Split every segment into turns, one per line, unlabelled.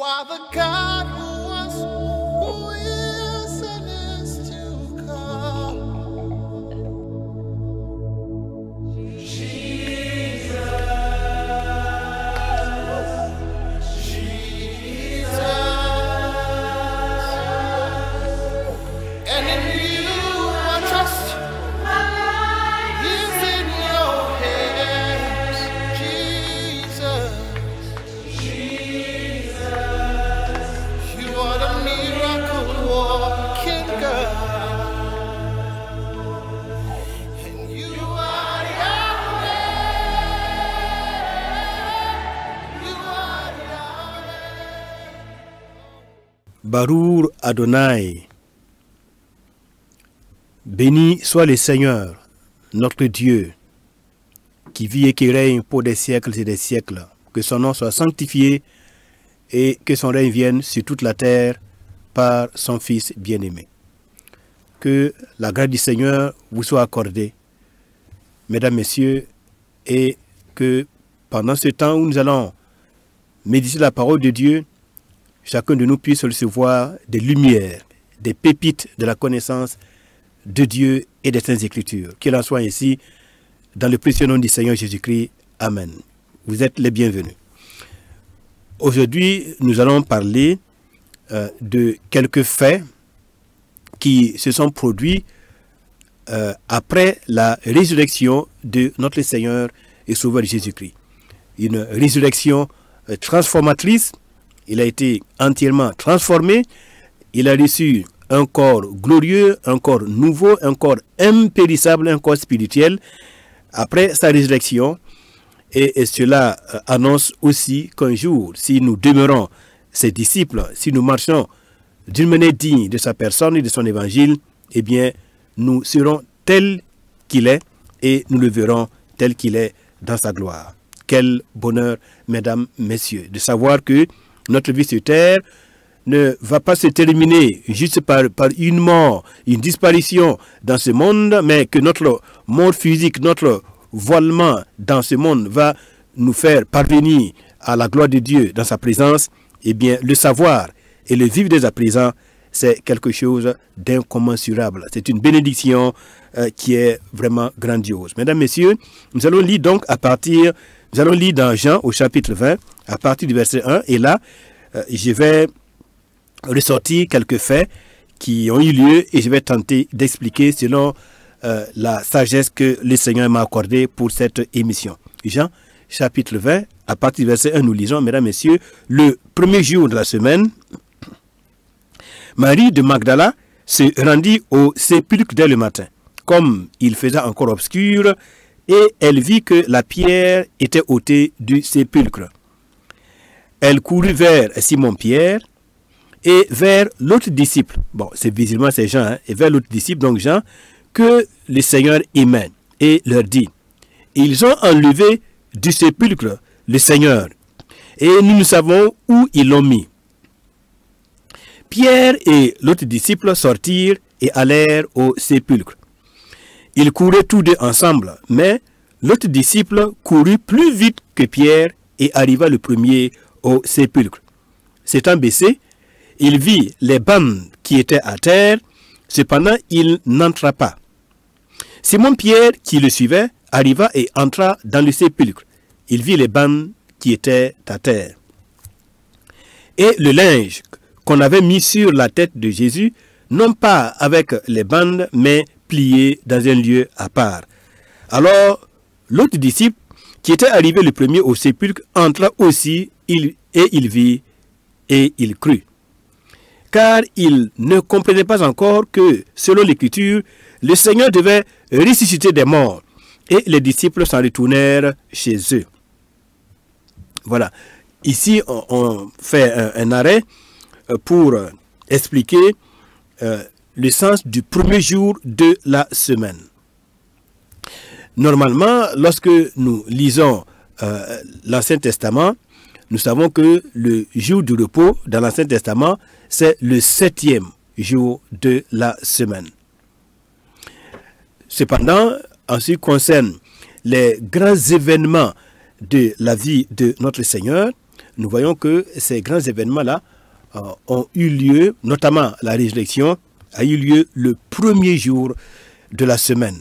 are the God who was, who is, and is to come. And in you I trust. My life is in your hands, Jesus. You are the miracle working God. And you are Yahweh. You are Yahweh.
Barour Adonai. Béni soit le Seigneur, notre Dieu, qui vit et qui règne pour des siècles et des siècles. Que son nom soit sanctifié et que son règne vienne sur toute la terre par son Fils bien-aimé. Que la grâce du Seigneur vous soit accordée, mesdames, messieurs, et que pendant ce temps où nous allons méditer la parole de Dieu, chacun de nous puisse recevoir des lumières, des pépites de la connaissance de Dieu et des Saintes Écritures. Qu'il en soit ainsi, dans le précieux nom du Seigneur Jésus-Christ. Amen. Vous êtes les bienvenus. Aujourd'hui, nous allons parler de quelques faits qui se sont produits après la résurrection de notre Seigneur et Sauveur Jésus-Christ. Une résurrection transformatrice. Il a été entièrement transformé. Il a reçu un corps glorieux, un corps nouveau, un corps impérissable, un corps spirituel après sa résurrection. Et cela annonce aussi qu'un jour, si nous demeurons ses disciples, si nous marchons d'une manière digne de sa personne et de son évangile, eh bien, nous serons tels qu'il est et nous le verrons tel qu'il est dans sa gloire. Quel bonheur, mesdames, messieurs, de savoir que notre vie sur terre ne va pas se terminer juste par une mort, une disparition dans ce monde, mais que notre mort physique, notre voilement dans ce monde va nous faire parvenir à la gloire de Dieu dans sa présence. Eh bien, le savoir et le vivre dès à présent, c'est quelque chose d'incommensurable. C'est une bénédiction qui est vraiment grandiose. Mesdames, messieurs, nous allons lire donc nous allons lire dans Jean au chapitre 20, à partir du verset 1, et là, je vais ressortir quelques faits qui ont eu lieu et je vais tenter d'expliquer selon la sagesse que le Seigneur m'a accordée pour cette émission. Jean, chapitre 20, à partir du verset 1, nous lisons, mesdames, messieurs, le premier jour de la semaine, Marie de Magdala se rendit au sépulcre dès le matin, comme il faisait encore obscur, et elle vit que la pierre était ôtée du sépulcre. Elle courut vers Simon-Pierre et vers l'autre disciple. Bon, c'est visiblement c'est Jean, hein, et vers l'autre disciple, donc Jean, que le Seigneur aimait, et leur dit, ils ont enlevé du sépulcre le Seigneur, et nous ne savons où ils l'ont mis. Pierre et l'autre disciple sortirent et allèrent au sépulcre. Ils couraient tous deux ensemble, mais l'autre disciple courut plus vite que Pierre et arriva le premier au sépulcre. S'étant baissé, il vit les bandes qui étaient à terre, cependant il n'entra pas. Simon-Pierre, qui le suivait, arriva et entra dans le sépulcre. Il vit les bandes qui étaient à terre. Et le linge qu'on avait mis sur la tête de Jésus, non pas avec les bandes, mais plié dans un lieu à part. Alors, l'autre disciple, qui était arrivé le premier au sépulcre, entra aussi, et il vit, et il crut. Car il ne comprenait pas encore que, selon l'Écriture, le Seigneur devait ressusciter des morts. Et les disciples s'en retournèrent chez eux. Voilà. Ici, on fait un arrêt pour expliquer le sens du premier jour de la semaine. Normalement, lorsque nous lisons l'Ancien Testament, nous savons que le jour du repos dans l'Ancien Testament, c'est le 7e jour de la semaine. Cependant, en ce qui concerne les grands événements de la vie de notre Seigneur, nous voyons que ces grands événements-là ont eu lieu, notamment la résurrection, a eu lieu le premier jour de la semaine.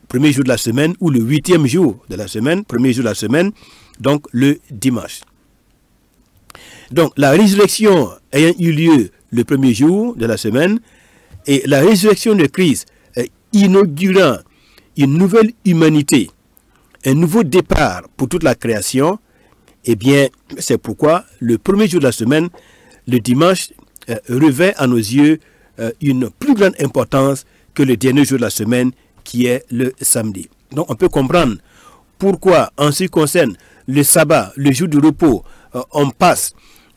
Premier jour de la semaine ou le 8e jour de la semaine, premier jour de la semaine, donc le dimanche. Donc la résurrection ayant eu lieu le premier jour de la semaine et la résurrection de Christ inaugurant une nouvelle humanité, un nouveau départ pour toute la création, eh bien, c'est pourquoi le premier jour de la semaine, le dimanche, revêt à nos yeux une plus grande importance que le dernier jour de la semaine, qui est le samedi. Donc, on peut comprendre pourquoi, en ce qui concerne le sabbat, le jour du repos, on passe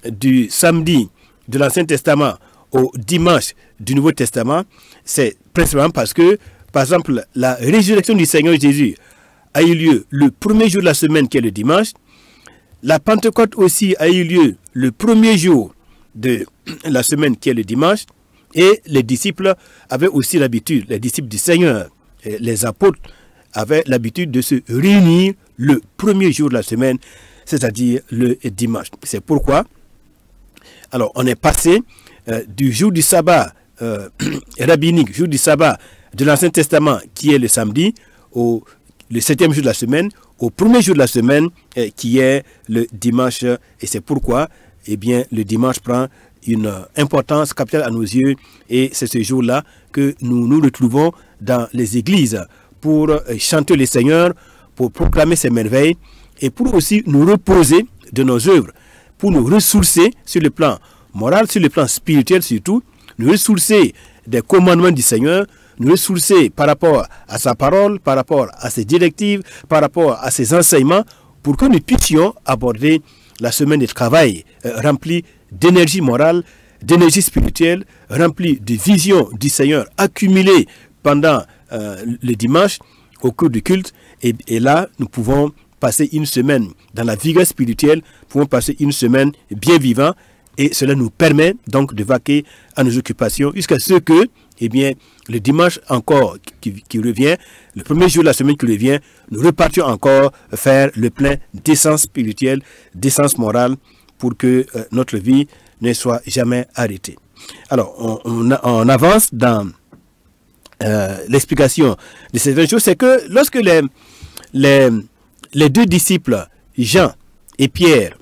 du samedi de l'Ancien Testament au dimanche du Nouveau Testament. C'est principalement parce que, par exemple, la résurrection du Seigneur Jésus a eu lieu le premier jour de la semaine, qui est le dimanche. La Pentecôte aussi a eu lieu le premier jour de la semaine, qui est le dimanche. Et les disciples avaient aussi l'habitude, les disciples du Seigneur, les apôtres avaient l'habitude de se réunir le premier jour de la semaine, c'est-à-dire le dimanche. C'est pourquoi, alors, on est passé du jour du sabbat rabbinique, jour du sabbat de l'Ancien Testament, qui est le samedi, le 7e jour de la semaine, au premier jour de la semaine, qui est le dimanche. Et c'est pourquoi, eh bien, le dimanche prend une importance capitale à nos yeux. Et c'est ce jour-là que nous nous retrouvons dans les églises pour chanter le Seigneur, pour proclamer ses merveilles et pour aussi nous reposer de nos œuvres, pour nous ressourcer sur le plan moral, sur le plan spirituel surtout, nous ressourcer des commandements du Seigneur, nous ressourcer par rapport à sa parole, par rapport à ses directives, par rapport à ses enseignements, pour que nous puissions aborder la semaine de travail remplie d'énergie morale, d'énergie spirituelle, remplie de vision du Seigneur accumulée pendant le dimanche au cours du culte. Et là, nous pouvons passer une semaine dans la vigueur spirituelle, nous pouvons passer une semaine bien vivant, et cela nous permet donc de vaquer à nos occupations jusqu'à ce que, eh bien, le dimanche encore qui revient, le premier jour de la semaine qui revient, nous repartions encore faire le plein d'essence spirituelle, d'essence morale, pour que notre vie ne soit jamais arrêtée. Alors, on avance dans l'explication de cette chose, c'est que lorsque les deux disciples, Jean et Pierre,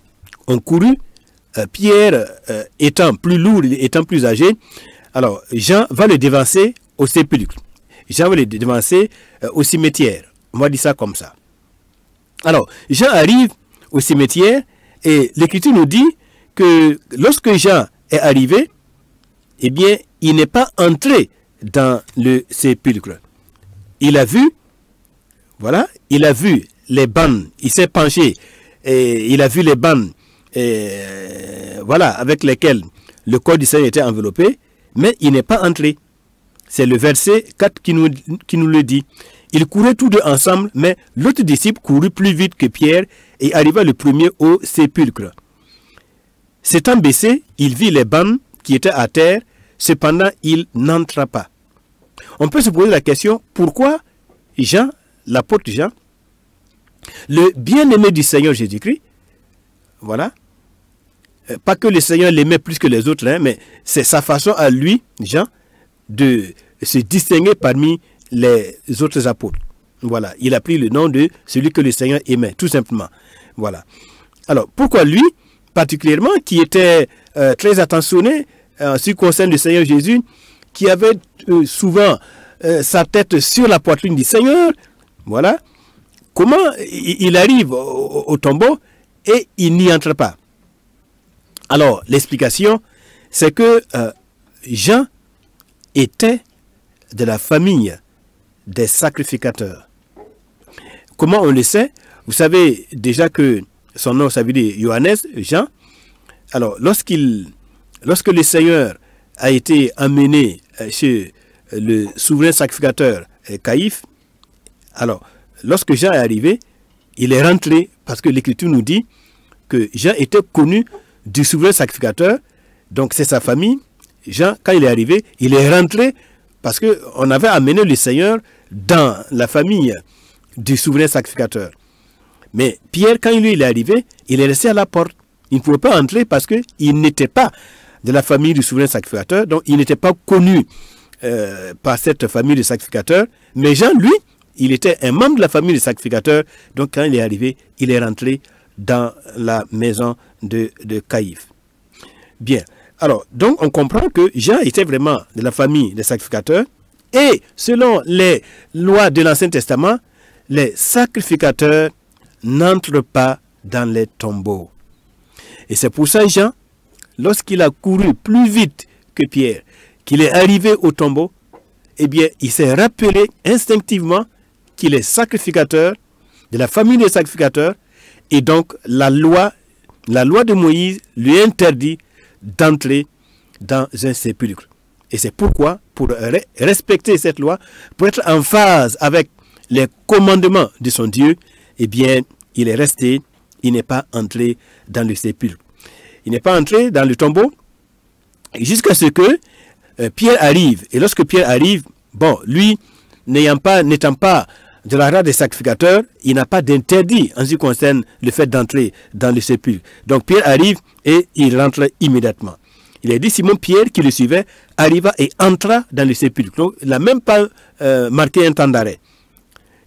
ont couru, Pierre étant plus lourd, étant plus âgé, alors Jean va le devancer au sépulcre. Jean va le devancer au cimetière. On va dire ça comme ça. Alors, Jean arrive au cimetière et l'Écriture nous dit que lorsque Jean est arrivé, eh bien, il n'est pas entré dans le sépulcre. Il a vu, voilà, il a vu les bandes, il s'est penché et il a vu les bandes, voilà, avec lesquelles le corps du Seigneur était enveloppé, mais il n'est pas entré. C'est le verset 4 qui nous le dit. Ils couraient tous deux ensemble, mais l'autre disciple courut plus vite que Pierre et arriva le premier au sépulcre. S'étant baissé, il vit les bandes qui étaient à terre, cependant il n'entra pas. On peut se poser la question, pourquoi Jean, l'apôtre Jean, le bien-aimé du Seigneur Jésus-Christ, voilà, pas que le Seigneur l'aimait plus que les autres, hein, mais c'est sa façon à lui, Jean, de se distinguer parmi les autres apôtres. Voilà, il a pris le nom de celui que le Seigneur aimait, tout simplement. Voilà. Alors, pourquoi lui, particulièrement, qui était très attentionné en ce qui concerne le Seigneur Jésus, qui avait souvent sa tête sur la poitrine du Seigneur, voilà, comment il arrive au tombeau et il n'y entre pas? Alors, l'explication, c'est que Jean était de la famille des sacrificateurs. Comment on le sait? Vous savez déjà que son nom, ça veut dire Johannes, Jean. Alors, lorsque le Seigneur a été amené chez le souverain sacrificateur Caïphe, alors, lorsque Jean est arrivé, il est rentré parce que l'Écriture nous dit que Jean était connu du souverain sacrificateur, donc c'est sa famille. Jean, quand il est arrivé, il est rentré parce qu'on avait amené le Seigneur dans la famille du souverain sacrificateur. Mais Pierre, quand lui il est arrivé, il est resté à la porte. Il ne pouvait pas entrer parce qu'il n'était pas de la famille du souverain sacrificateur, donc il n'était pas connu par cette famille de sacrificateurs. Mais Jean, lui, il était un membre de la famille des sacrificateurs. Donc quand il est arrivé, il est rentré dans la maison de Caïphe. Bien. Alors, donc on comprend que Jean était vraiment de la famille des sacrificateurs. Et selon les lois de l'Ancien Testament, les sacrificateurs n'entrent pas dans les tombeaux. Et c'est pour ça Jean, lorsqu'il a couru plus vite que Pierre, qu'il est arrivé au tombeau, eh bien, il s'est rappelé instinctivement qu'il est sacrificateur, de la famille des sacrificateurs, et donc la loi de Moïse lui interdit d'entrer dans un sépulcre. Et c'est pourquoi, pour respecter cette loi, pour être en phase avec les commandements de son Dieu, eh bien, il est resté, il n'est pas entré dans le sépulcre. Il n'est pas entré dans le tombeau jusqu'à ce que Pierre arrive. Et lorsque Pierre arrive, bon, lui, n'étant pas de la race des sacrificateurs, il n'a pas d'interdit en ce qui concerne le fait d'entrer dans le sépulcre. Donc Pierre arrive et il rentre immédiatement. Il a dit Simon-Pierre qui le suivait arriva et entra dans le sépulcre. Donc il n'a même pas marqué un temps d'arrêt.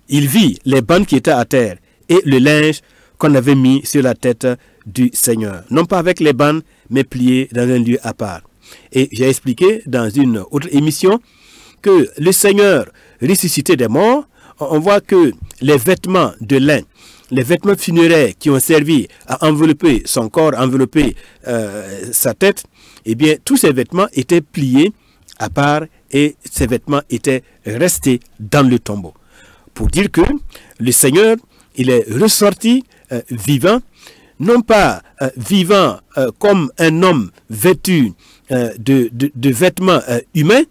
Il vit les bandes qui étaient à terre et le linge qu'on avait mis sur la tête du Seigneur. Non pas avec les bandes, mais pliés dans un lieu à part. Et j'ai expliqué dans une autre émission que le Seigneur ressuscité des morts, on voit que les vêtements de lin, les vêtements funéraires qui ont servi à envelopper son corps, envelopper sa tête, eh bien, tous ces vêtements étaient pliés à part et ces vêtements étaient restés dans le tombeau. Pour dire que le Seigneur, il est ressorti vivant, non pas vivant comme un homme vêtu de vêtements humains,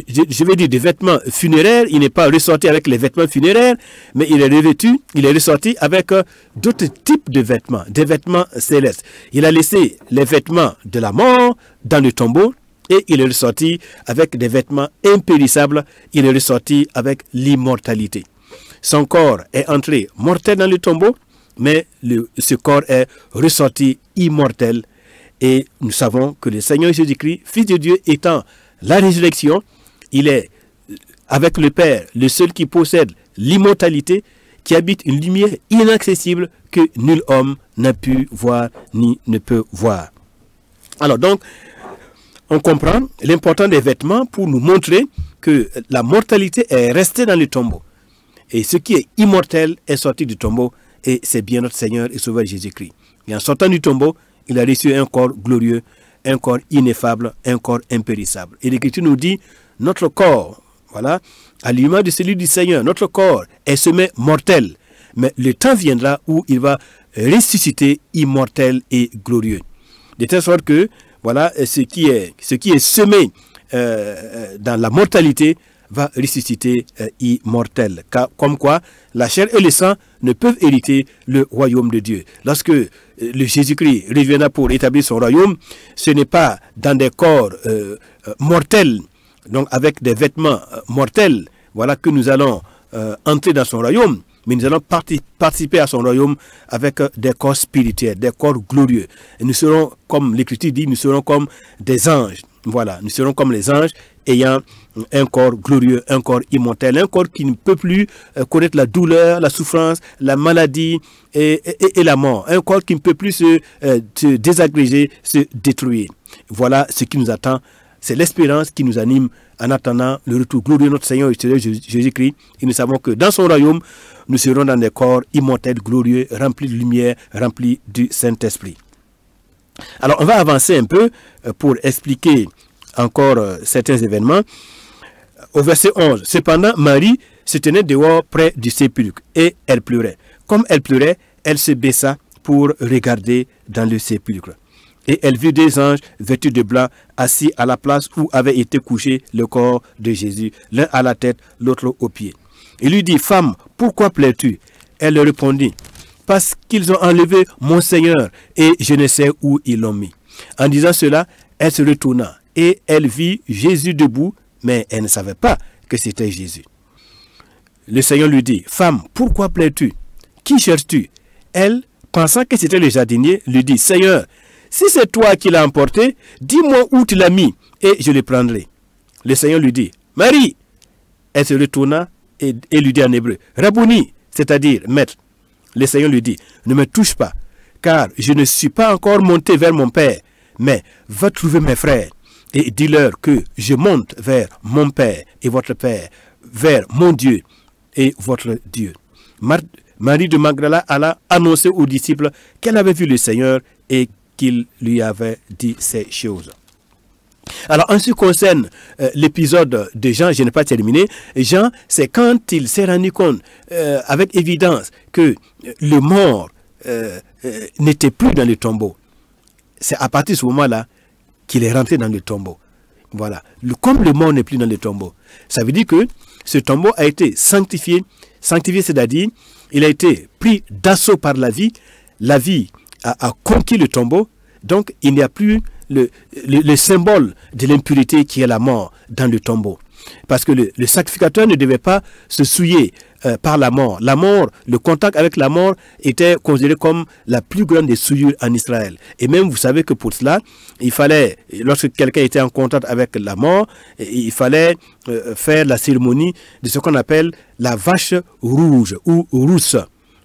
je veux dire des vêtements funéraires. Il n'est pas ressorti avec les vêtements funéraires, mais il est revêtu, il est ressorti avec d'autres types de vêtements, des vêtements célestes. Il a laissé les vêtements de la mort dans le tombeau et il est ressorti avec des vêtements impérissables. Il est ressorti avec l'immortalité. Son corps est entré mortel dans le tombeau, mais ce corps est ressorti immortel. Et nous savons que le Seigneur Jésus-Christ, Fils de Dieu, étant la résurrection, il est, avec le Père, le seul qui possède l'immortalité, qui habite une lumière inaccessible que nul homme n'a pu voir ni ne peut voir. Alors donc, on comprend l'importance des vêtements pour nous montrer que la mortalité est restée dans le tombeau. Et ce qui est immortel est sorti du tombeau, et c'est bien notre Seigneur et Sauveur Jésus-Christ. Et en sortant du tombeau, il a reçu un corps glorieux, un corps ineffable, un corps impérissable. Et l'Écriture nous dit, notre corps, voilà, à l'image de celui du Seigneur, notre corps est semé mortel, mais le temps viendra où il va ressusciter immortel et glorieux. De telle sorte que, voilà, ce qui est semé dans la mortalité va ressusciter immortel. Comme quoi, la chair et le sang ne peuvent hériter le royaume de Dieu. Lorsque le Jésus-Christ reviendra pour établir son royaume, ce n'est pas dans des corps mortels, donc avec des vêtements mortels, voilà que nous allons entrer dans son royaume, mais nous allons participer à son royaume avec des corps spirituels, des corps glorieux. Et nous serons, comme l'Écriture dit, nous serons comme des anges. Voilà, nous serons comme les anges ayant un corps glorieux, un corps immortel, un corps qui ne peut plus connaître la douleur, la souffrance, la maladie et la mort. Un corps qui ne peut plus se désagréger, se détruire. Voilà ce qui nous attend. C'est l'espérance qui nous anime en attendant le retour glorieux de notre Seigneur et Seigneur Jésus-Christ. Et nous savons que dans son royaume, nous serons dans des corps immortels, glorieux, remplis de lumière, remplis du Saint-Esprit. Alors, on va avancer un peu pour expliquer encore certains événements. Au verset 11, « Cependant, Marie se tenait dehors près du sépulcre et elle pleurait. Comme elle pleurait, elle se baissa pour regarder dans le sépulcre. Et elle vit des anges vêtus de blanc assis à la place où avait été couché le corps de Jésus, l'un à la tête, l'autre aux pieds. Il lui dit, « Femme, pourquoi pleures-tu » Elle lui répondit, « Parce qu'ils ont enlevé mon Seigneur et je ne sais où ils l'ont mis. » En disant cela, elle se retourna et elle vit Jésus debout, mais elle ne savait pas que c'était Jésus. Le Seigneur lui dit, « Femme, pourquoi pleures-tu? Qui cherches-tu » elle, pensant que c'était le jardinier, lui dit, Seigneur, si c'est toi qui l'as emporté, dis-moi où tu l'as mis et je le prendrai. Le Seigneur lui dit, Marie. Elle se retourna et lui dit en hébreu, Rabouni, c'est-à-dire maître. Le Seigneur lui dit, ne me touche pas, car je ne suis pas encore monté vers mon Père, mais va trouver mes frères et dis-leur que je monte vers mon Père et votre Père, vers mon Dieu et votre Dieu. Marie de Magdala alla annoncer aux disciples qu'elle avait vu le Seigneur et qu'il lui avait dit ces choses. Alors, en ce qui concerne l'épisode de Jean, je n'ai pas terminé. Jean, c'est quand il s'est rendu compte avec évidence que le mort n'était plus dans le tombeau. C'est à partir de ce moment-là qu'il est rentré dans le tombeau. Voilà. Comme le mort n'est plus dans le tombeau, ça veut dire que ce tombeau a été sanctifié. Sanctifié, c'est-à-dire, il a été pris d'assaut par la vie. La vie a conquis le tombeau. Donc, il n'y a plus le symbole de l'impurité qui est la mort dans le tombeau. Parce que le sacrificateur ne devait pas se souiller par la mort. La mort, le contact avec la mort était considéré comme la plus grande des souillures en Israël. Et même, vous savez que pour cela, il fallait, lorsque quelqu'un était en contact avec la mort, il fallait faire la cérémonie de ce qu'on appelle la vache rouge ou rousse.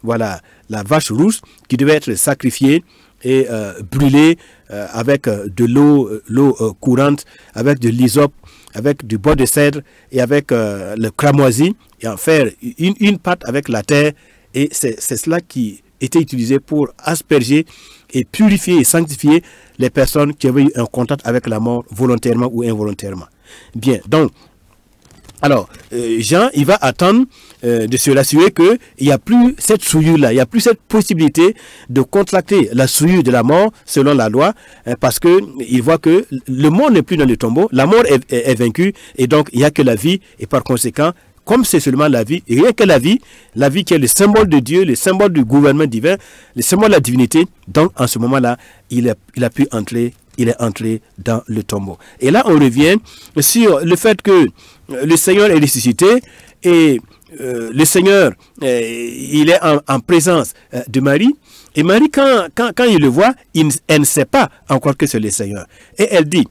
Voilà, la vache rousse qui devait être sacrifiée et brûlée avec de l'eau courante, avec de l'hysope, avec du bois de cèdre et avec le cramoisi, et en faire une pâte avec la terre. Et c'est cela qui était utilisé pour asperger et purifier et sanctifier les personnes qui avaient eu un contact avec la mort volontairement ou involontairement. Bien, donc, alors, Jean, il va attendre de se rassurer qu'il n'y a plus cette souillure-là, il n'y a plus cette possibilité de contracter la souillure de la mort selon la loi, parce qu'il voit que le mort n'est plus dans le tombeau, la mort est vaincue, et donc il n'y a que la vie, et par conséquent, comme c'est seulement la vie, et rien que la vie qui est le symbole de Dieu, le symbole du gouvernement divin, le symbole de la divinité, donc en ce moment-là, il a pu entrer. Il est entré dans le tombeau. Et là, on revient sur le fait que le Seigneur est ressuscité et le Seigneur, il est en présence de Marie. Et Marie, quand il le voit, elle ne sait pas encore que c'est le Seigneur. Et elle dit,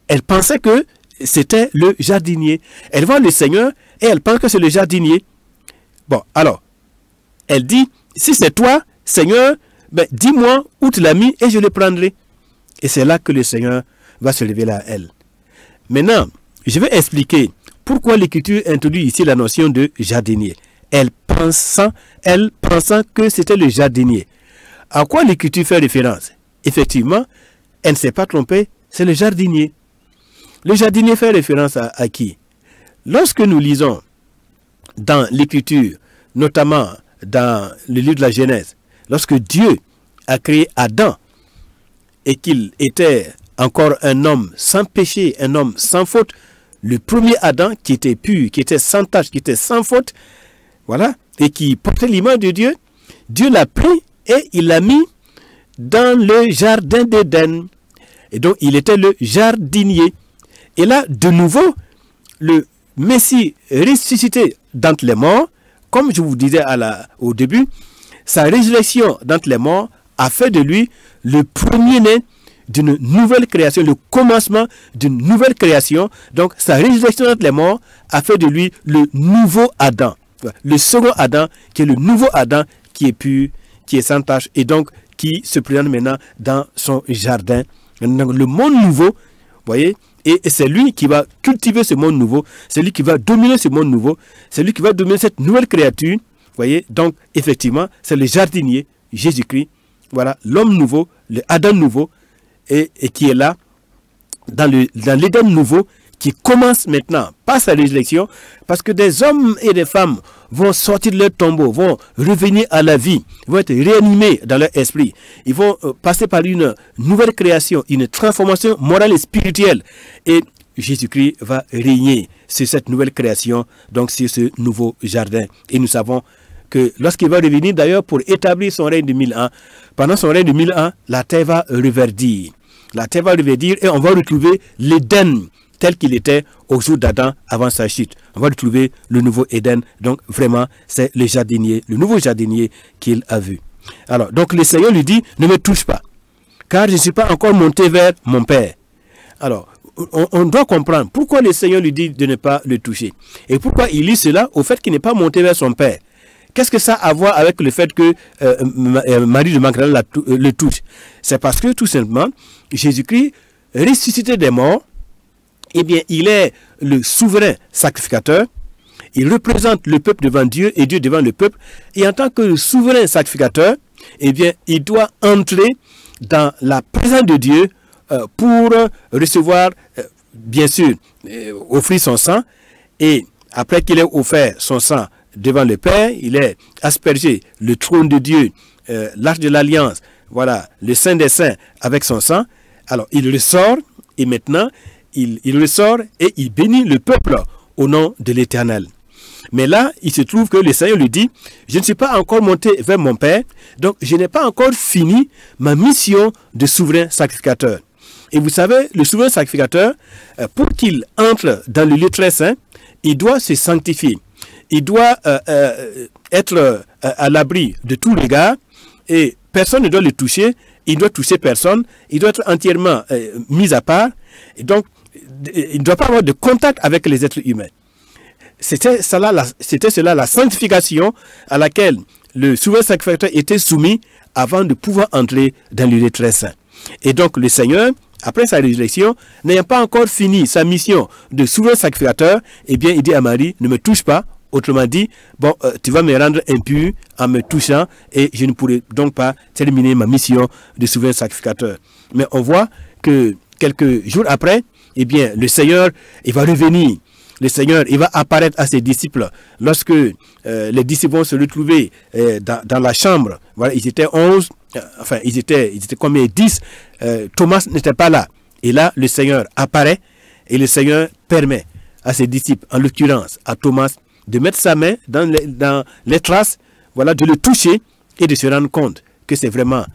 elle pensait que c'était le jardinier. Elle voit le Seigneur et elle pense que c'est le jardinier. Bon, alors, elle dit, si c'est toi, Seigneur, ben, dis-moi où tu l'as mis et je le prendrai. Et c'est là que le Seigneur va se révéler à elle. Maintenant, je vais expliquer pourquoi l'Écriture introduit ici la notion de jardinier. Elle pensant que c'était le jardinier. À quoi l'Écriture fait référence? Effectivement, elle ne s'est pas trompée, c'est le jardinier. Le jardinier fait référence à qui? Lorsque nous lisons dans l'Écriture, notamment dans le livre de la Genèse, lorsque Dieu a créé Adam et qu'il était encore un homme sans péché, un homme sans faute, le premier Adam qui était pur, qui était sans tache, qui était sans faute, voilà, et qui portait l'image de Dieu, Dieu l'a pris et il l'a mis dans le jardin d'Éden. Et donc, il était le jardinier. Et là, de nouveau, le Messie ressuscité d'entre les morts, comme je vous disais au début, sa résurrection d'entre les morts a fait de lui le premier-né d'une nouvelle création, le commencement d'une nouvelle création. Donc, sa résurrection d'entre les morts a fait de lui le nouveau Adam. Le second Adam, qui est le nouveau Adam, qui est pur, qui est sans tache, et donc qui se présente maintenant dans son jardin. Le monde nouveau, vous voyez, et c'est lui qui va cultiver ce monde nouveau, c'est lui qui va dominer ce monde nouveau, c'est lui qui va dominer cette nouvelle créature. Vous voyez, donc effectivement, c'est le jardinier, Jésus-Christ. Voilà, l'homme nouveau, le Adam nouveau, et qui est là, dans l'Éden nouveau, qui commence maintenant par sa résurrection, parce que des hommes et des femmes vont sortir de leur tombeau, vont revenir à la vie, vont être réanimés dans leur esprit. Ils vont passer par une nouvelle création, une transformation morale et spirituelle. Et Jésus-Christ va régner sur cette nouvelle création, donc sur ce nouveau jardin. Et nous savons que lorsqu'il va revenir d'ailleurs pour établir son règne de 1000 ans, pendant son règne de 1000 ans, la terre va reverdir. La terre va reverdir et on va retrouver l'Éden tel qu'il était au jour d'Adam avant sa chute. On va retrouver le nouveau Éden. Donc vraiment, c'est le jardinier, le nouveau jardinier qu'il a vu. Alors, donc le Seigneur lui dit, ne me touche pas, car je ne suis pas encore monté vers mon Père. Alors, on doit comprendre pourquoi le Seigneur lui dit de ne pas le toucher. Et pourquoi il lit cela au fait qu'il n'est pas monté vers son Père. Qu'est-ce que ça a à voir avec le fait que Marie de Magdala le touche? C'est parce que tout simplement, Jésus-Christ, ressuscité des morts, eh bien, il est le souverain sacrificateur. Il représente le peuple devant Dieu et Dieu devant le peuple. Et en tant que souverain sacrificateur, eh bien, il doit entrer dans la présence de Dieu pour recevoir, bien sûr, offrir son sang. Et après qu'il ait offert son sang devant le Père, il est aspergé le trône de Dieu, l'arche de l'alliance, voilà, le Saint des Saints avec son sang. Alors, il ressort et maintenant, il ressort et il bénit le peuple au nom de l'Éternel. Mais là, il se trouve que le Seigneur lui dit, je ne suis pas encore monté vers mon Père, donc je n'ai pas encore fini ma mission de souverain sacrificateur. Et vous savez, le souverain sacrificateur, pour qu'il entre dans le lieu très saint, il doit se sanctifier. Il doit être à l'abri de tout regard et personne ne doit le toucher. Il doit toucher personne. Il doit être entièrement mis à part. Et donc, il ne doit pas avoir de contact avec les êtres humains. C'était cela la sanctification à laquelle le souverain sacrificateur était soumis avant de pouvoir entrer dans le lieu très saint. Et donc, le Seigneur, après sa résurrection, n'ayant pas encore fini sa mission de souverain sacrificateur, eh bien, il dit à Marie, ne me touche pas. Autrement dit, bon, tu vas me rendre impur en me touchant et je ne pourrai donc pas terminer ma mission de souverain sacrificateur. Mais on voit que quelques jours après, eh bien, le Seigneur, il va revenir. Le Seigneur, il va apparaître à ses disciples lorsque les disciples vont se retrouver dans la chambre. Voilà, ils étaient 11, enfin, ils étaient combien? 10. Thomas n'était pas là. Et là, le Seigneur apparaît et le Seigneur permet à ses disciples, en l'occurrence à Thomas, de mettre sa main dans les traces, voilà, de le toucher et de se rendre compte que c'est vraiment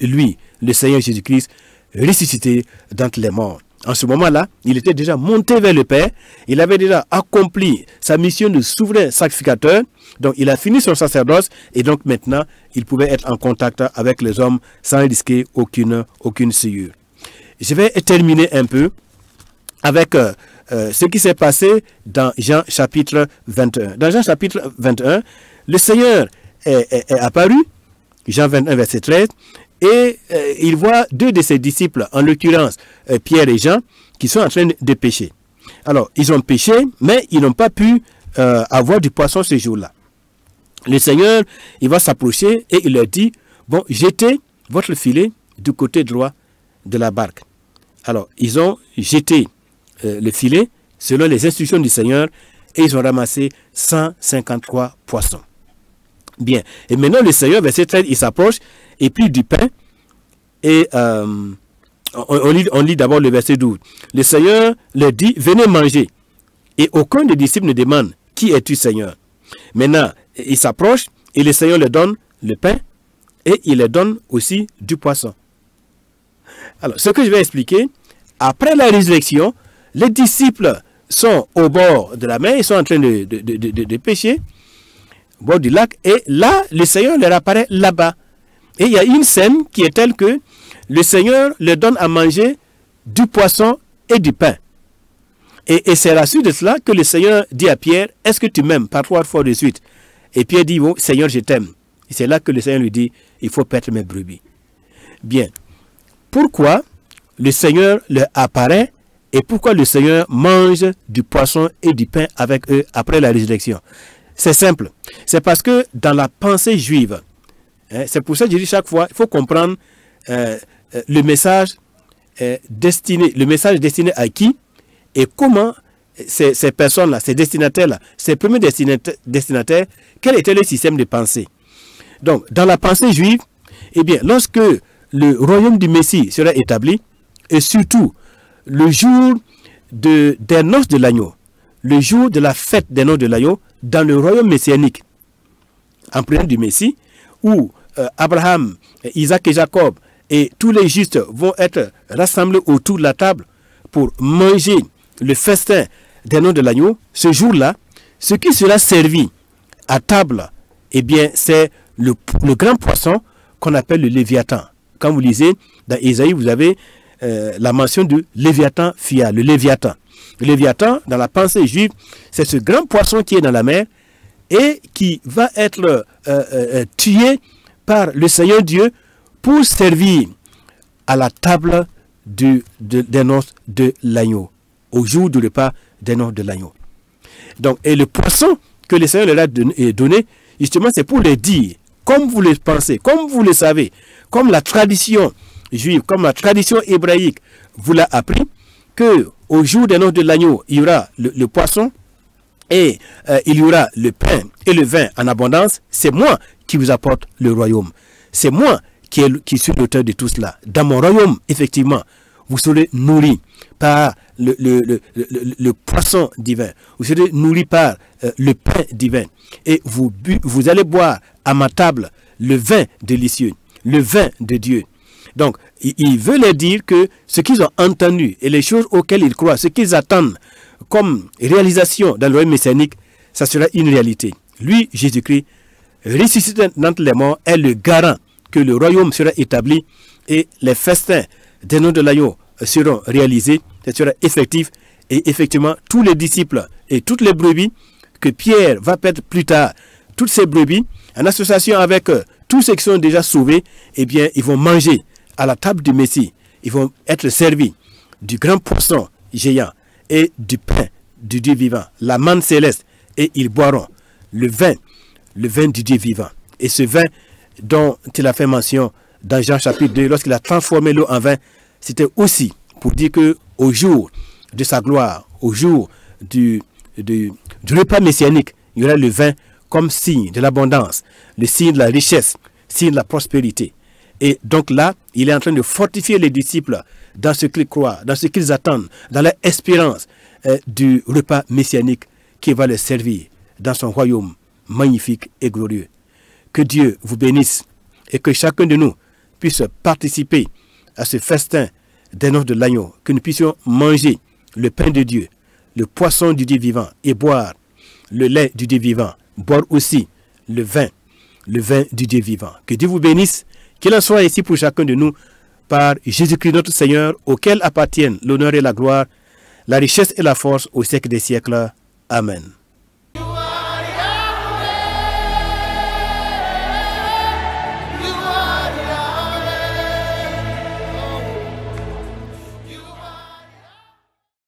lui, le Seigneur Jésus-Christ, ressuscité d'entre les morts. En ce moment-là, il était déjà monté vers le Père, il avait déjà accompli sa mission de souverain sacrificateur, donc il a fini son sacerdoce et donc maintenant, il pouvait être en contact avec les hommes sans risquer aucune souillure. Je vais terminer un peu avec ce qui s'est passé dans Jean chapitre 21. Dans Jean chapitre 21, le Seigneur est apparu, Jean 21 verset 13, et il voit deux de ses disciples, en l'occurrence Pierre et Jean, qui sont en train de pêcher. Alors, ils ont pêché, mais ils n'ont pas pu avoir du poisson ce jour-là. Le Seigneur, il va s'approcher et il leur dit, bon, jetez votre filet du côté droit de la barque. Alors, ils ont jeté le filet selon les instructions du Seigneur et ils ont ramassé 153 poissons. Bien. Et maintenant, le Seigneur, verset 13, il s'approche et prit du pain et on lit d'abord le verset 12. Le Seigneur leur dit, venez manger. Et aucun des disciples ne demande, qui es-tu, Seigneur? Maintenant, il s'approche et le Seigneur leur donne le pain et il leur donne aussi du poisson. Alors, ce que je vais expliquer, après la résurrection, les disciples sont au bord de la mer, ils sont en train de pêcher, au bord du lac, et là, le Seigneur leur apparaît là-bas. Et il y a une scène qui est telle que le Seigneur leur donne à manger du poisson et du pain. Et c'est à la suite de cela que le Seigneur dit à Pierre, est-ce que tu m'aimes? Par 3 fois de suite. Et Pierre dit, bon, Seigneur, je t'aime. Et c'est là que le Seigneur lui dit, il faut perdre mes brebis. Bien. Pourquoi le Seigneur leur apparaît et pourquoi le Seigneur mange du poisson et du pain avec eux après la résurrection? C'est simple. C'est parce que dans la pensée juive, c'est pour ça que je dis chaque fois, il faut comprendre le message destiné à qui et comment ces personnes-là, ces destinataires-là, ces premiers destinataires, quel était le système de pensée. Donc, dans la pensée juive, eh bien, lorsque le royaume du Messie sera établi, et surtout le jour des noces de l'agneau, le jour de la fête des noces de l'agneau, dans le royaume messianique, en présence du Messie, où Abraham, Isaac et Jacob et tous les justes vont être rassemblés autour de la table pour manger le festin des noces de l'agneau, ce jour-là, ce qui sera servi à table, eh bien, c'est le grand poisson qu'on appelle le Léviathan. Quand vous lisez dans Ésaïe, vous avez la mention du Léviathan Phia, le Léviathan. Le Léviathan, dans la pensée juive, c'est ce grand poisson qui est dans la mer et qui va être tué par le Seigneur Dieu pour servir à la table des noces de l'agneau, au jour du repas des noces de l'agneau. Donc, et le poisson que le Seigneur leur a donné, justement, c'est pour les dire, comme vous le pensez, comme vous le savez, comme la tradition juive, comme la tradition hébraïque vous l'a appris, que au jour des noces de l'agneau, il y aura le poisson et il y aura le pain et le vin en abondance. C'est moi qui vous apporte le royaume. C'est moi qui suis l'auteur de tout cela. Dans mon royaume, effectivement, vous serez nourris par le poisson divin. Vous serez nourris par le pain divin. Et vous allez boire à ma table le vin délicieux, le vin de Dieu. Donc, il veut leur dire que ce qu'ils ont entendu et les choses auxquelles ils croient, ce qu'ils attendent comme réalisation dans le royaume messianique, ça sera une réalité. Lui, Jésus-Christ, ressuscité d'entre les morts, est le garant que le royaume sera établi et les festins des noces de l'agneau seront réalisés, ce sera effectif, et effectivement tous les disciples et toutes les brebis que Pierre va perdre plus tard, toutes ces brebis, en association avec tous ceux qui sont déjà sauvés, eh bien ils vont manger à la table du Messie, ils vont être servis du grand poisson géant et du pain du Dieu vivant, la manne céleste, et ils boiront le vin du Dieu vivant. Et ce vin dont il a fait mention dans Jean chapitre 2, lorsqu'il a transformé l'eau en vin, c'était aussi pour dire que au jour de sa gloire, au jour du repas messianique, il y aura le vin comme signe de l'abondance, le signe de la richesse, signe de la prospérité. Et donc là, il est en train de fortifier les disciples dans ce qu'ils croient, dans ce qu'ils attendent, dans leur espérance du repas messianique qui va les servir dans son royaume magnifique et glorieux. Que Dieu vous bénisse et que chacun de nous puisse participer à ce festin des noces de l'agneau, que nous puissions manger le pain de Dieu, le poisson du Dieu vivant et boire le lait du Dieu vivant, boire aussi le vin du Dieu vivant. Que Dieu vous bénisse, qu'il en soit ici pour chacun de nous par Jésus-Christ notre Seigneur, auquel appartiennent l'honneur et la gloire, la richesse et la force au siècle des siècles. Amen.